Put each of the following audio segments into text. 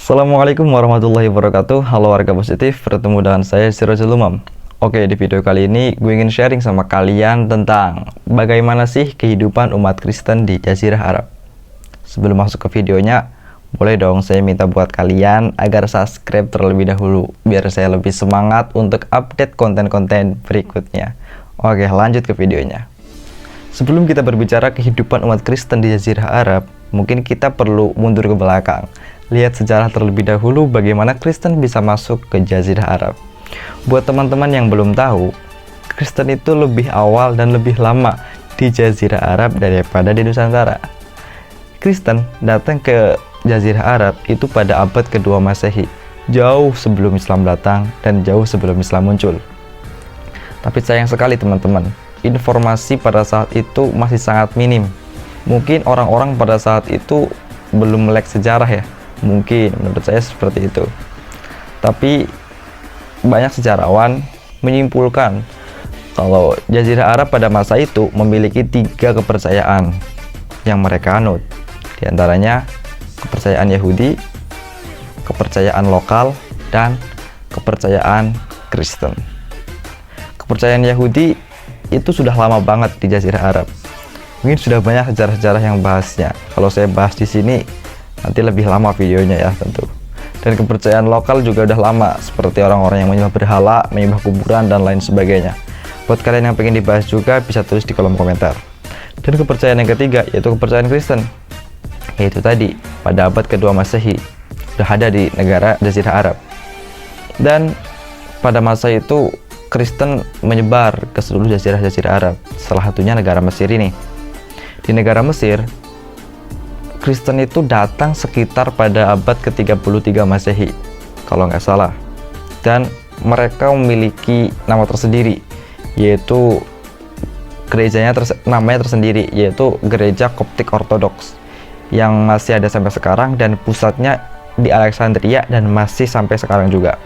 Assalamualaikum warahmatullahi wabarakatuh. Halo warga positif, bertemu dengan saya Sirojul Umam. Oke, di video kali ini gue ingin sharing sama kalian tentang bagaimana sih kehidupan umat Kristen di Jazirah Arab. Sebelum masuk ke videonya, boleh dong saya minta buat kalian agar subscribe terlebih dahulu, biar saya lebih semangat untuk update konten-konten berikutnya. Oke, lanjut ke videonya. Sebelum kita berbicara kehidupan umat Kristen di Jazirah Arab, mungkin kita perlu mundur ke belakang. Lihat sejarah terlebih dahulu bagaimana Kristen bisa masuk ke Jazirah Arab. Buat teman-teman yang belum tahu, Kristen itu lebih awal dan lebih lama di Jazirah Arab daripada di Nusantara. Kristen datang ke Jazirah Arab itu pada abad kedua Masehi, jauh sebelum Islam datang dan jauh sebelum Islam muncul. Tapi sayang sekali teman-teman, informasi pada saat itu masih sangat minim. Mungkin orang-orang pada saat itu belum melek sejarah ya. Mungkin menurut saya seperti itu. Tapi banyak sejarawan menyimpulkan kalau Jazirah Arab pada masa itu memiliki 3 kepercayaan yang mereka anut. Di antaranya kepercayaan Yahudi, kepercayaan lokal, dan kepercayaan Kristen. Kepercayaan Yahudi itu sudah lama banget di Jazirah Arab. Mungkin sudah banyak sejarah-sejarah yang bahasnya. Kalau saya bahas di sini nanti lebih lama videonya ya tentu. Dan kepercayaan lokal juga udah lama, seperti orang-orang yang menyembah berhala, menyembah kuburan, dan lain sebagainya. Buat kalian yang pengen dibahas juga bisa tulis di kolom komentar. Dan kepercayaan yang ketiga yaitu kepercayaan Kristen, yaitu tadi pada abad kedua Masehi sudah ada di negara Jazirah Arab. Dan pada masa itu Kristen menyebar ke seluruh Jazirah Arab, salah satunya negara Mesir ini. Di negara Mesir, Kristen itu datang sekitar pada abad ke-33 Masehi, kalau nggak salah. Dan mereka memiliki nama tersendiri, yaitu gerejanya namanya tersendiri, yaitu Gereja Koptik Ortodoks, yang masih ada sampai sekarang dan pusatnya di Alexandria dan masih sampai sekarang juga.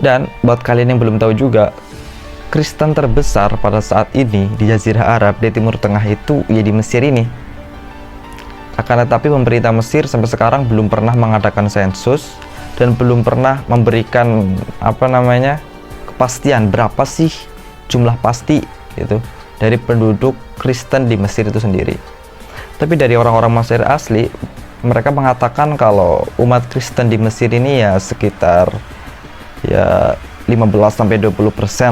Dan buat kalian yang belum tahu juga, Kristen terbesar pada saat ini di Jazirah Arab di Timur Tengah itu ya di Mesir ini. Akan tetapi pemerintah Mesir sampai sekarang belum pernah mengadakan sensus dan belum pernah memberikan kepastian berapa sih jumlah pasti gitu dari penduduk Kristen di Mesir itu sendiri. Tapi dari orang-orang Mesir asli, mereka mengatakan kalau umat Kristen di Mesir ini ya sekitar 15-20%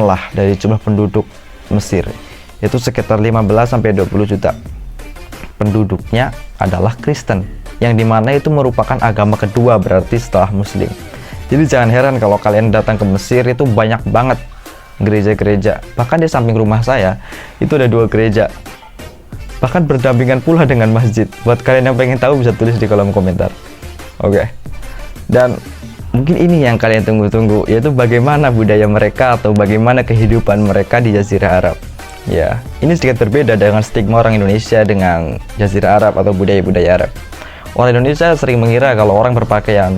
lah dari jumlah penduduk Mesir. Itu sekitar 15-20 juta. Penduduknya adalah Kristen, yang dimana itu merupakan agama kedua berarti setelah Muslim. Jadi jangan heran kalau kalian datang ke Mesir itu banyak banget gereja-gereja. Bahkan di samping rumah saya itu ada 2 gereja, bahkan berdampingan pula dengan masjid. Buat kalian yang pengen tahu bisa tulis di kolom komentar. Oke. Dan mungkin ini yang kalian tunggu-tunggu, yaitu bagaimana budaya mereka atau bagaimana kehidupan mereka di Jazirah Arab. Ya, ini sedikit berbeda dengan stigma orang Indonesia dengan Jazirah Arab atau budaya-budaya Arab. Orang Indonesia sering mengira kalau orang berpakaian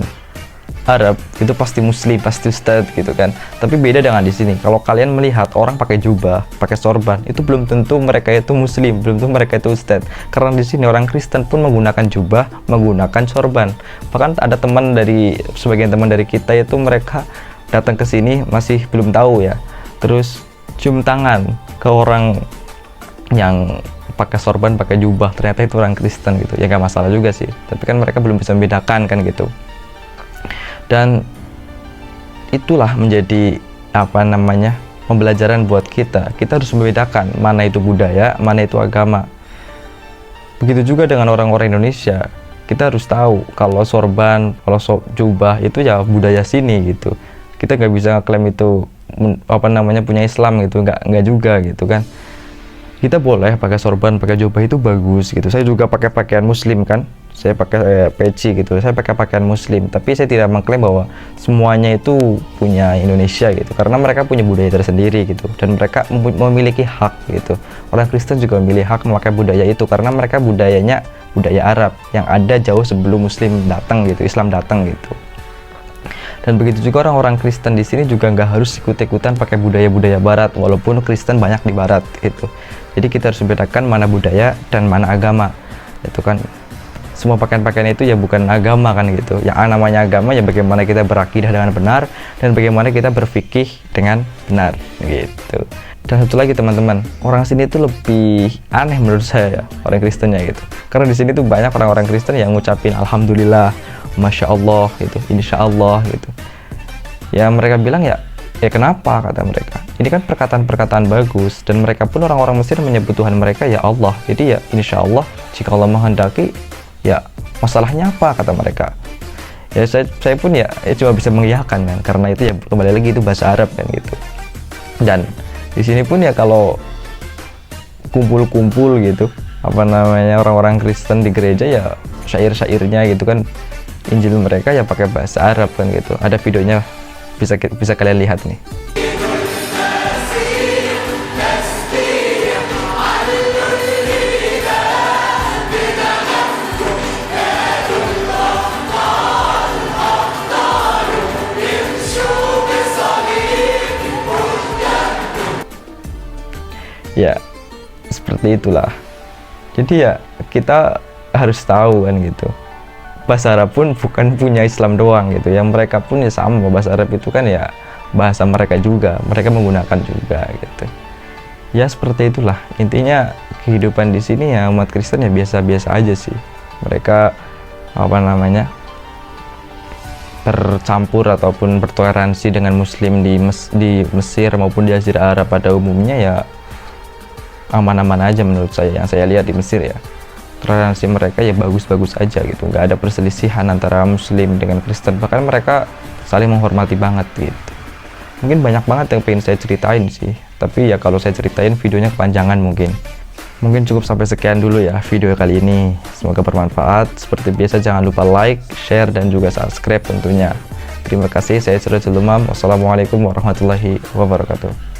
Arab itu pasti Muslim, pasti Ustadz gitu kan. Tapi beda dengan di sini. Kalau kalian melihat orang pakai jubah, pakai sorban, itu belum tentu mereka itu Muslim, belum tentu mereka itu Ustadz. Karena di sini orang Kristen pun menggunakan jubah, menggunakan sorban. Bahkan ada sebagian teman dari kita itu mereka datang ke sini masih belum tahu ya. Terus cium tangan ke orang yang pakai sorban, pakai jubah, ternyata itu orang Kristen gitu. Ya nggak masalah juga sih. Tapi kan mereka belum bisa membedakan kan gitu. Dan itulah menjadi pembelajaran buat kita. Kita harus membedakan mana itu budaya, mana itu agama. Begitu juga dengan orang-orang Indonesia. Kita harus tahu kalau sorban, kalau jubah itu ya budaya sini gitu. Kita nggak bisa klaim itu punya Islam gitu, nggak juga gitu kan. Kita boleh pakai sorban, pakai jubah itu bagus gitu. Saya juga pakai pakaian Muslim kan. Saya pakai peci gitu. Saya pakai pakaian Muslim. Tapi saya tidak mengklaim bahwa semuanya itu punya Indonesia gitu. Karena mereka punya budaya tersendiri gitu. Dan mereka memiliki hak gitu. Orang Kristen juga memiliki hak memakai budaya itu karena mereka budayanya budaya Arab yang ada jauh sebelum Muslim datang gitu, Islam datang gitu. Dan begitu juga orang-orang Kristen di sini juga nggak harus ikut-ikutan pakai budaya-budaya Barat, walaupun Kristen banyak di Barat gitu. Jadi kita harus membedakan mana budaya dan mana agama, itu kan. semua pakaian-pakaian itu ya bukan agama kan gitu. Yang namanya agama ya bagaimana kita berakidah dengan benar dan bagaimana kita berfikih dengan benar gitu. Dan satu lagi teman-teman, orang sini tuh lebih aneh menurut saya ya, orang Kristennya gitu. Karena di sini tuh banyak orang-orang Kristen yang ngucapin alhamdulillah, masya Allah gitu, insya Allah gitu. Ya mereka bilang ya kenapa kata mereka. Ini kan perkataan-perkataan bagus dan mereka pun orang-orang Mesir menyebut Tuhan mereka ya Allah. Jadi ya insya Allah jika Allah menghendaki ya masalahnya apa kata mereka. Ya saya pun ya cuma bisa mengiyakan kan, karena itu ya kembali lagi itu bahasa Arab kan gitu. Dan di sini pun ya kalau kumpul-kumpul gitu, apa namanya, orang-orang Kristen di gereja ya syair-syairnya gitu kan, Injil mereka ya pakai bahasa Arab kan gitu. Ada videonya, bisa kalian lihat nih. Ya seperti itulah. Jadi ya kita harus tahu kan gitu, bahasa Arab pun bukan punya Islam doang gitu, yang mereka pun ya sama, bahasa Arab itu kan ya bahasa mereka juga, mereka menggunakan juga gitu. Ya seperti itulah intinya kehidupan di sini ya, umat Kristen ya biasa-biasa aja sih. Mereka apa namanya, bercampur ataupun bertoleransi dengan Muslim di Mesir maupun di Jazirah Arab pada umumnya ya aman-aman aja menurut saya. Yang saya lihat di Mesir ya, toleransi mereka ya bagus-bagus aja gitu, nggak ada perselisihan antara Muslim dengan Kristen, bahkan mereka saling menghormati banget gitu. Mungkin banyak banget yang pengen saya ceritain sih, tapi ya kalau saya ceritain videonya kepanjangan. Mungkin cukup sampai sekian dulu ya video kali ini, semoga bermanfaat. Seperti biasa jangan lupa like, share, dan juga subscribe tentunya. Terima kasih, saya Sirajul Umam. Wassalamualaikum warahmatullahi wabarakatuh.